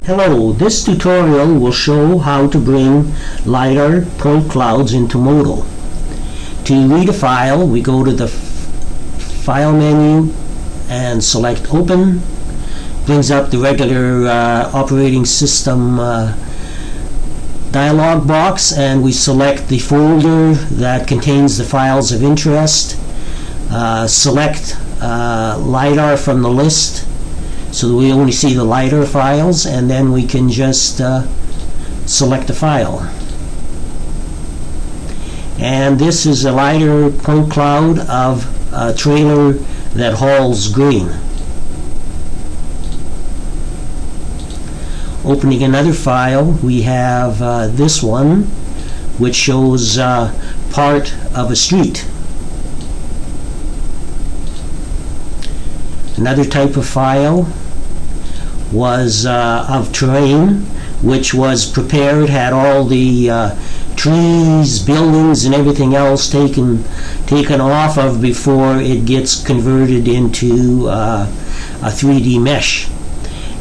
Hello, this tutorial will show how to bring LiDAR point clouds into MODO. To read a file, we go to the File menu and select Open. Brings up the regular operating system dialog box, and we select the folder that contains the files of interest. Select LiDAR from the list, so that we only see the LiDAR files, and then we can just select a file. And this is a LiDAR point cloud of a trailer that hauls grain. Opening another file, we have this one, which shows part of a street. Another type of file was of terrain, which was prepared, had all the trees, buildings, and everything else taken off of before it gets converted into a 3D mesh.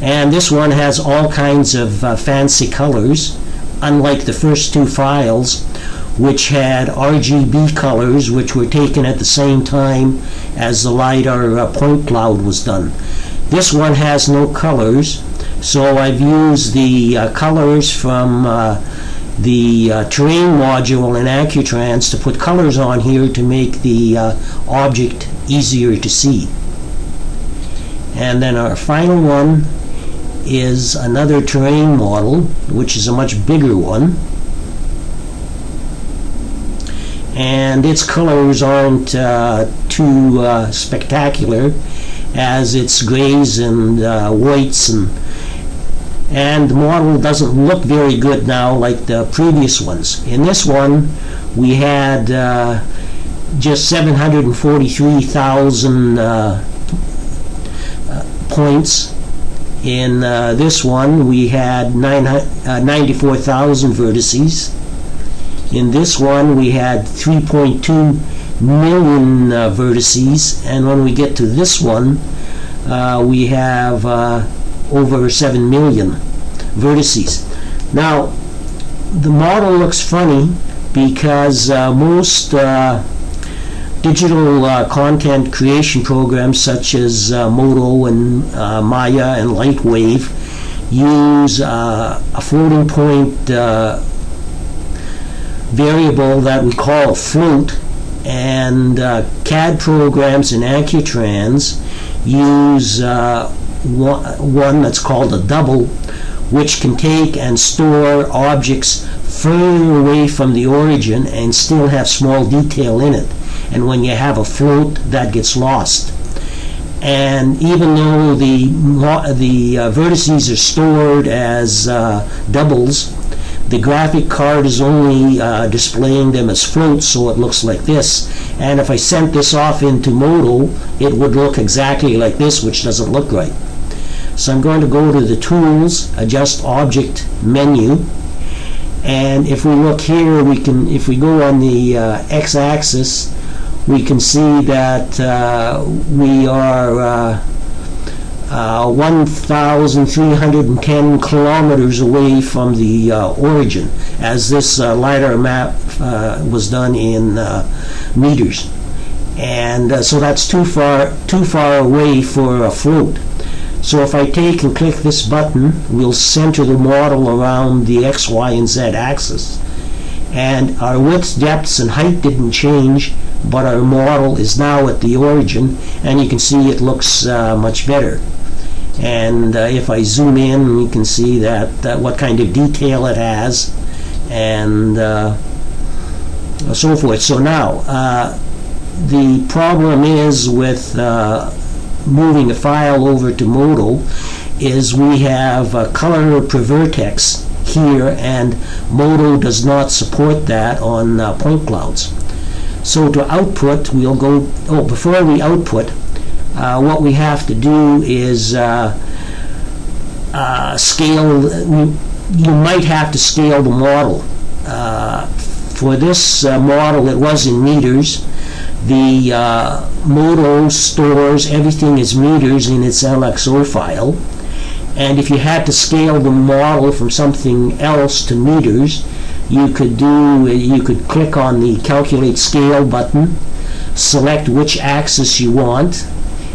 And this one has all kinds of fancy colors, unlike the first two files, which had RGB colors, which were taken at the same time as the LiDAR point cloud was done. This one has no colors, so I've used the colors from the terrain module in AccuTrans to put colors on here to make the object easier to see. And then our final one is another terrain model, which is a much bigger one. And its colors aren't too spectacular, as it's grays and whites, and the model doesn't look very good now like the previous ones. In this one, we had just 743,000 points. In this one, we had 94,000 vertices. In this one, we had 3.2 million vertices, and when we get to this one, we have over 7 million vertices. Now, the model looks funny because most digital content creation programs such as MODO and Maya and Lightwave use a floating point variable that we call a float, and CAD programs in AccuTrans use one that's called a double, which can take and store objects further away from the origin and still have small detail in it. And when you have a float, that gets lost. And even though the vertices are stored as doubles, the graphic card is only displaying them as floats, so it looks like this. And if I sent this off into MODO, it would look exactly like this, which doesn't look right. So I'm going to go to the Tools, Adjust Object menu, and if we look here, if we go on the x-axis, we can see that we are 1,310 kilometers away from the origin, as this LiDAR map was done in meters, and so that's too far away for a float. So if I take and click this button, we'll center the model around the X, Y, and Z axis, and our widths, depths, and height didn't change, but our model is now at the origin, and you can see it looks much better. And if I zoom in, we can see that what kind of detail it has, and so forth. So now, the problem is with moving a file over to MODO is we have a color per vertex here, and MODO does not support that on point clouds. So to output, we'll go, before we output, what we have to do is scale. You might have to scale the model. For this model, it was in meters. The MODO stores everything as meters in its LXO file, And if you had to scale the model from something else to meters, you could click on the Calculate Scale button, select which axis you want,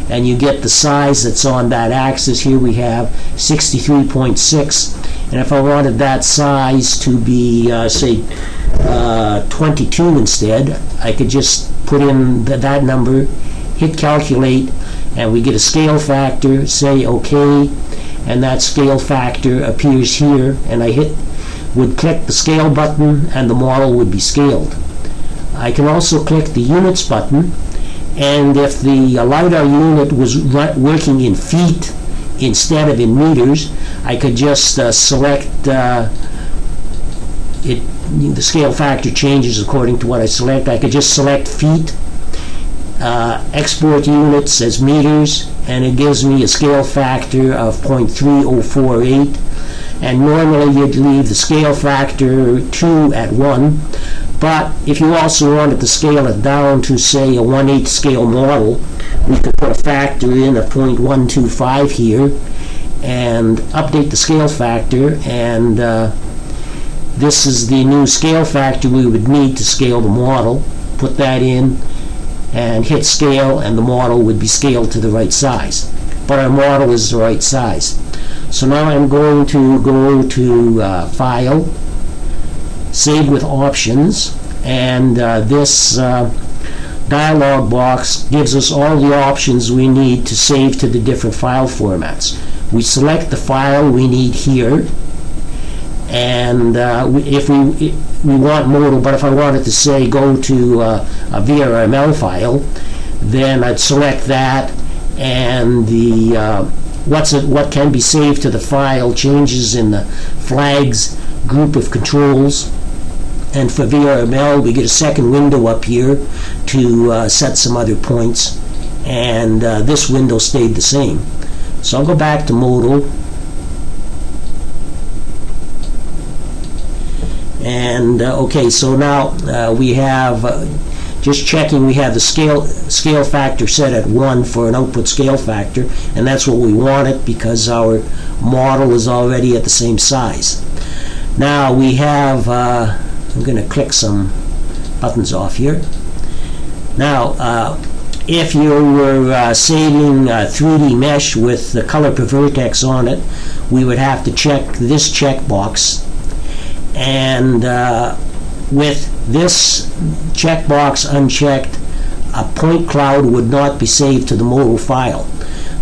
and you get the size that's on that axis. Here we have 63.6, and if I wanted that size to be, say, 22 instead, I could just put in that number, hit Calculate, and we get a scale factor, say OK, and that scale factor appears here, and I would click the Scale button, and the model would be scaled. I can also click the Units button, and if the LiDAR unit was working in feet instead of in meters, I could just select the scale factor changes according to what I select. I could just select feet, export units as meters, and it gives me a scale factor of 0.3048. And normally you'd leave the scale factor 2 at 1, but if you also wanted to scale it down to, say, a 1/8 scale model, we could put a factor in of 0.125 here and update the scale factor, and this is the new scale factor we would need to scale the model. Put that in and hit scale, and the model would be scaled to the right size. But our model is the right size. So now I'm going to go to File, Save with Options, and this dialog box gives us all the options we need to save to the different file formats. We select the file we need here, and if we want MODO, but if I wanted to, say, go to a VRML file, then I'd select that, and the what can be saved to the file changes in the flags group of controls. And for VRML, we get a second window up here to set some other points, and this window stayed the same. So I'll go back to MODO, and okay, so now we have just checking, we have the scale factor set at 1 for an output scale factor, and that's what we wanted because our model is already at the same size. Now we have, I'm going to click some buttons off here. Now, if you were saving 3D mesh with the color per vertex on it, we would have to check this checkbox, and with this checkbox unchecked, a point cloud would not be saved to the MODO file.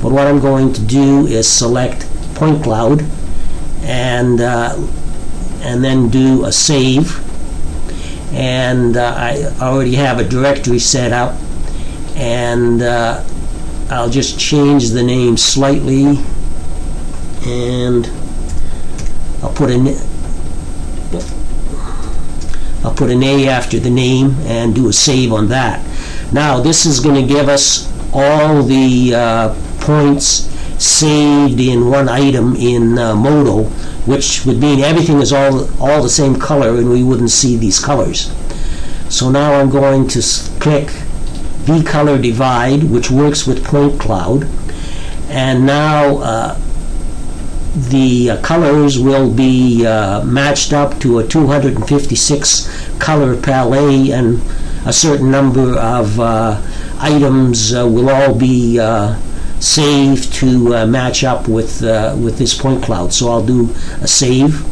But what I'm going to do is select point cloud, and then do a save. And I already have a directory set up, and I'll just change the name slightly, and I'll put an A after the name and do a save on that. Now this is going to give us all the points saved in one item in MODO, which would mean everything is all the same color and we wouldn't see these colors. So now I'm going to click V-Color Divide, which works with point cloud, and now the colors will be matched up to a 256 color palette, and a certain number of items will all be saved to match up with this point cloud. So I'll do a save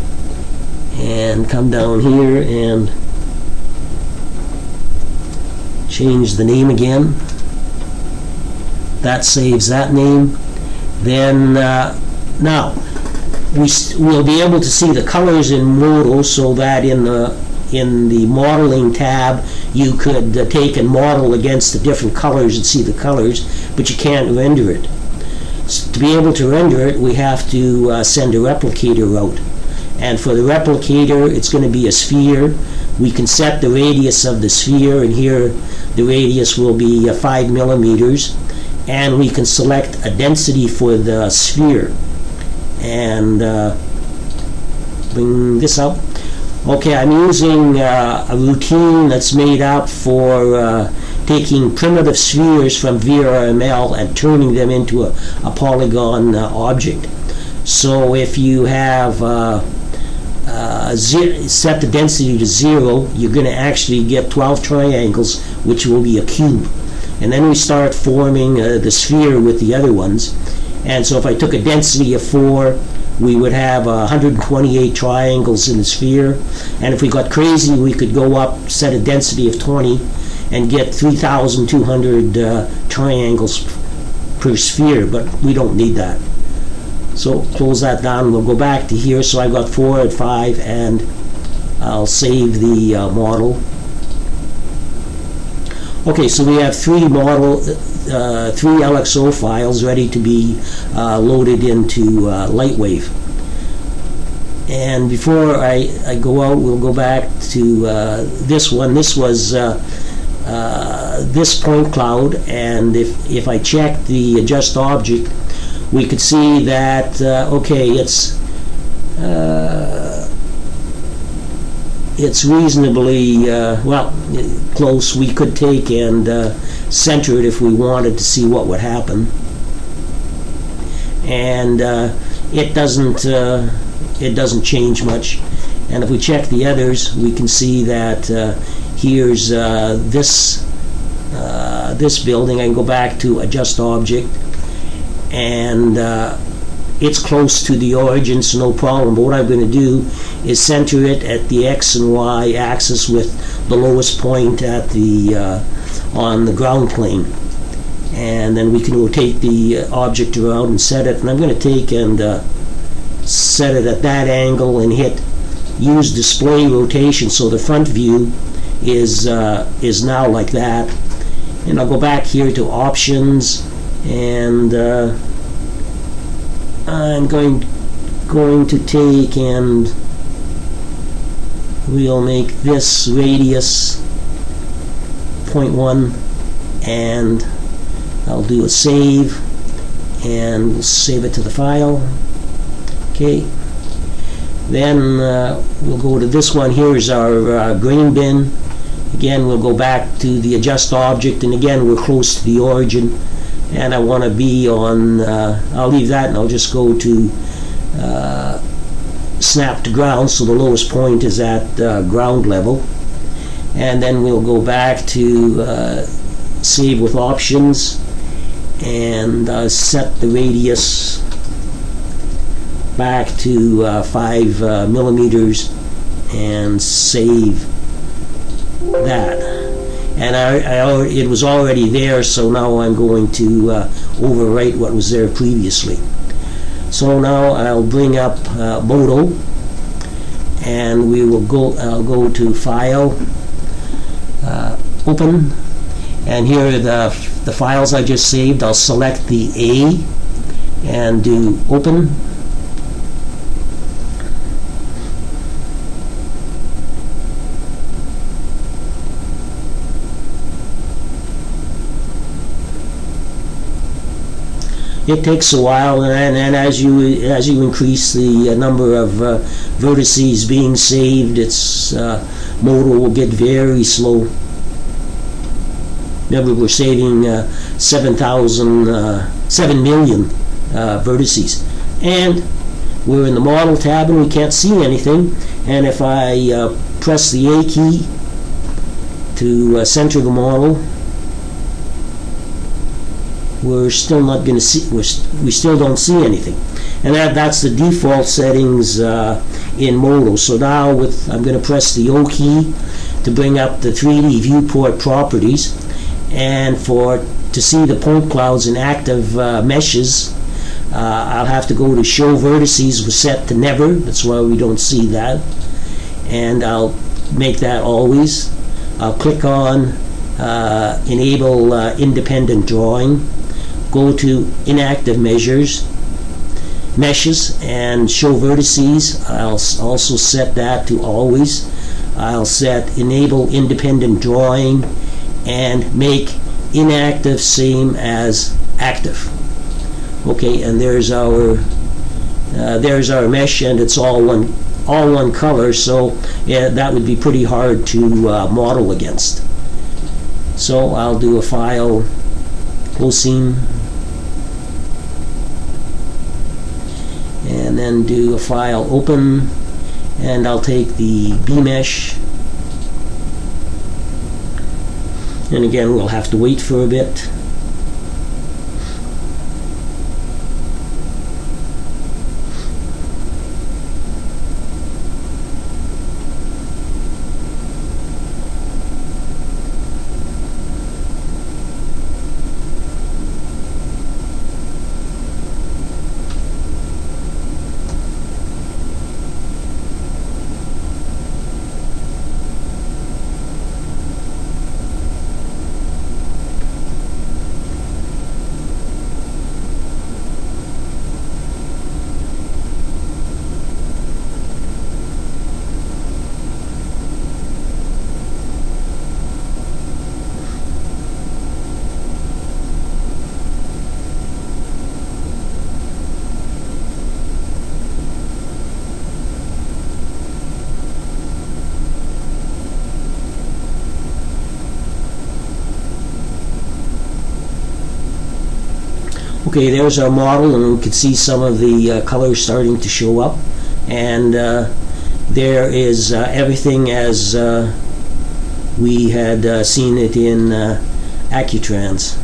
and come down here and change the name again. That saves that name. Then now we'll be able to see the colors in MODO, so that in the modeling tab you could take and model against the different colors and see the colors, but you can't render it. So to be able to render it, we have to send a replicator out, and for the replicator it's going to be a sphere. We can set the radius of the sphere, and here the radius will be 5 millimeters, and we can select a density for the sphere and bring this up. Okay, I'm using a routine that's made up for taking primitive spheres from VRML and turning them into a polygon object. So if you have set the density to 0, you're going to actually get 12 triangles, which will be a cube. And then we start forming the sphere with the other ones. And so if I took a density of 4, we would have 128 triangles in the sphere. And if we got crazy, we could go up, set a density of 20, and get 3,200 triangles per sphere, but we don't need that. So close that down. We'll go back to here. So I've got 4 and 5, and I'll save the model. Okay, so we have 3 LXO files ready to be loaded into Lightwave. And before I go out, we'll go back to this one. This was this point cloud, and if I check the adjust object, we could see that okay, it's reasonably well close. We could take and center it if we wanted to see what would happen, and it doesn't change much. And if we check the others, we can see that here's this building. I can go back to adjust object, and it's close to the origin, so no problem. But what I'm going to do is center it at the X and Y axis with the lowest point at the on the ground plane, and then we can rotate the object around and set it. And I'm going to take and set it at that angle and hit use display rotation, so the front view is now like that. And I'll go back here to options, and I'm going to take and we'll make this radius 0.1, and I'll do a save, and we'll save it to the file. Okay, then we'll go to this one. Here is our grain bin. Again, we'll go back to the adjust object, and again we're close to the origin, and I want to be on I'll leave that, and I'll just go to snap to ground, so the lowest point is at ground level. And then we'll go back to save with options, and set the radius back to 5 millimeters, and save that. And it was already there, so now I'm going to overwrite what was there previously. So now I'll bring up MODO, and we will I'll go to File, Open, and here are the files I just saved. I'll select the A and do Open. It takes a while, and as you increase the number of vertices being saved, its MODO will get very slow. Remember, we're saving 7 million vertices, and we're in the model tab, and we can't see anything. And if I press the A key to center the model, we're still not going to see. We still don't see anything, and that's the default settings in MODO. So now I'm going to press the O key to bring up the 3D viewport properties, and to see the point clouds in active meshes, I'll have to go to show vertices was set to never. That's why we don't see that, and I'll make that always. I'll click on enable independent drawing. Go to inactive meshes, and show vertices. I'll also set that to always. I'll set enable independent drawing, and make inactive same as active. Okay, and there's our mesh, and it's all one color. So yeah, that would be pretty hard to model against. So I'll do a file, closing, and then do a file open, and I'll take the B mesh, and again we'll have to wait for a bit. Okay, there's our model, and we can see some of the colors starting to show up, and there is everything as we had seen it in AccuTrans.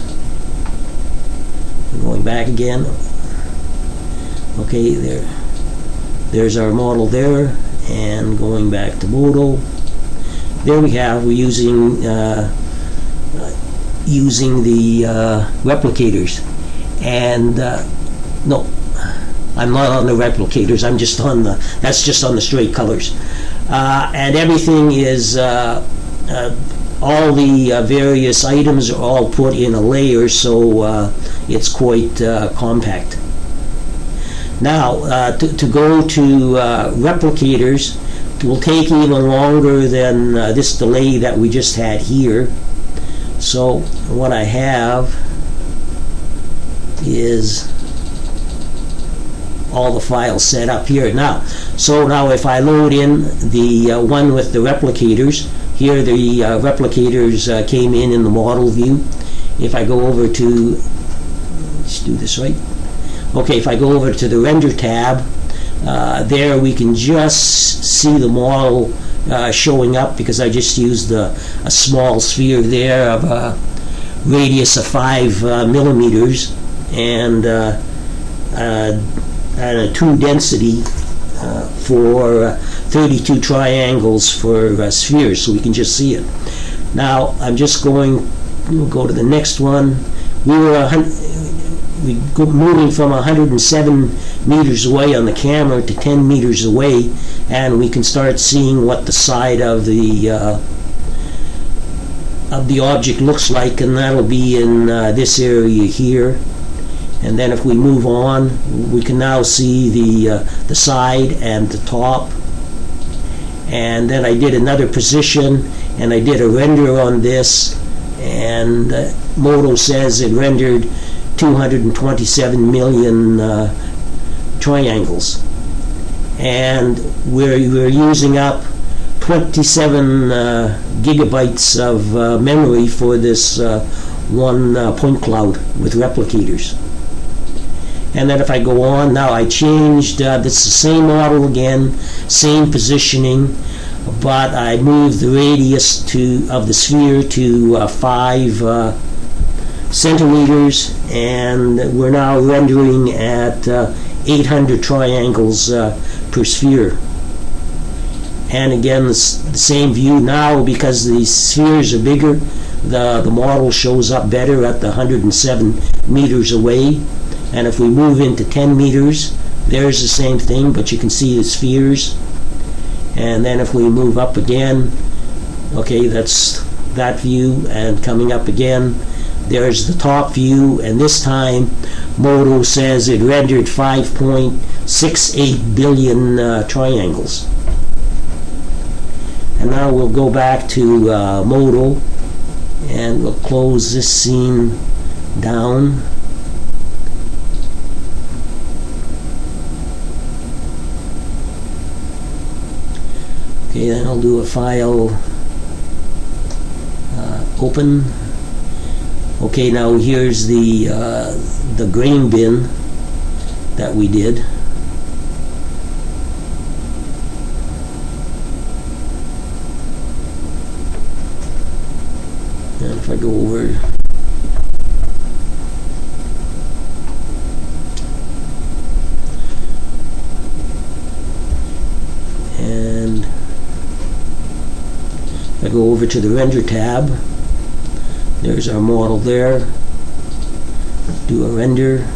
Going back again. Okay, there's our model there, and going back to MODO. There we're using the replicators. And no, I'm not on the replicators. I'm just on the. That's just on the straight colors, and everything is all the various items are all put in a layer, so it's quite compact. Now to go to replicators will take even longer than this delay that we just had here. So what I have is all the files set up here now. So now if I load in the one with the replicators, here the replicators came in the model view. If I go over to, let's do this right. Okay, if I go over to the render tab, there we can just see the model showing up, because I just used a small sphere there of a radius of 5 millimeters, and a 2 density for 32 triangles for spheres, so we can just see it. Now I'm just going, we'll go to the next one. We're moving from 107 meters away on the camera to 10 meters away, and we can start seeing what the side of the object looks like, and that'll be in this area here. And then if we move on, we can now see the side and the top. And then I did another position, and I did a render on this, and MODO says it rendered 227 million triangles. And we're using up 27 gigabytes of memory for this one point cloud with replicators. And then if I go on, now I changed, this the same model again, same positioning, but I moved the radius of the sphere to 5 centimeters, and we're now rendering at 800 triangles per sphere. And again, the same view now, because the spheres are bigger, the model shows up better at the 107 meters away. And if we move into 10 meters, there's the same thing, but you can see the spheres. And then if we move up again, okay, that's that view, and coming up again, there's the top view, and this time MODO says it rendered 5.68 billion triangles. And now we'll go back to MODO, and we'll close this scene down. Okay, then I'll do a file open. Okay, now here's the grain bin that we did. if I go over, and I go over to the render tab, there's our model there, do a render.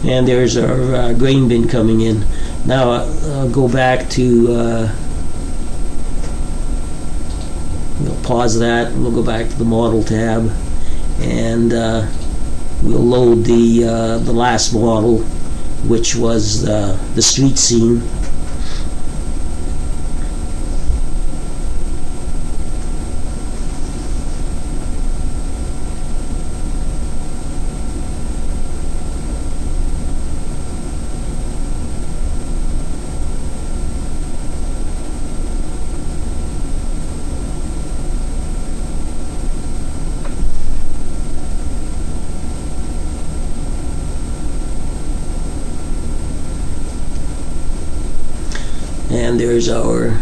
And there's our grain bin coming in. Now I'll go back to, we'll pause that, we'll go back to the model tab, and we'll load the last model, which was the street scene. And there's our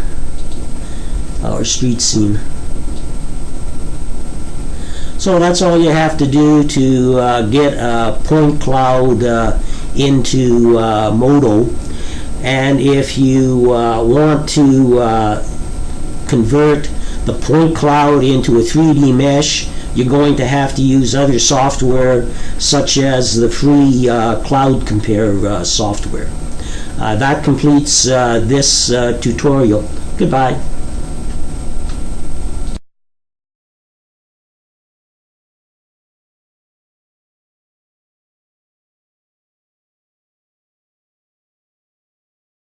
street scene. So that's all you have to do to get a point cloud into MODO. And if you want to convert the point cloud into a 3D mesh, you're going to have to use other software such as the free Cloud Compare software. That completes this tutorial. Goodbye.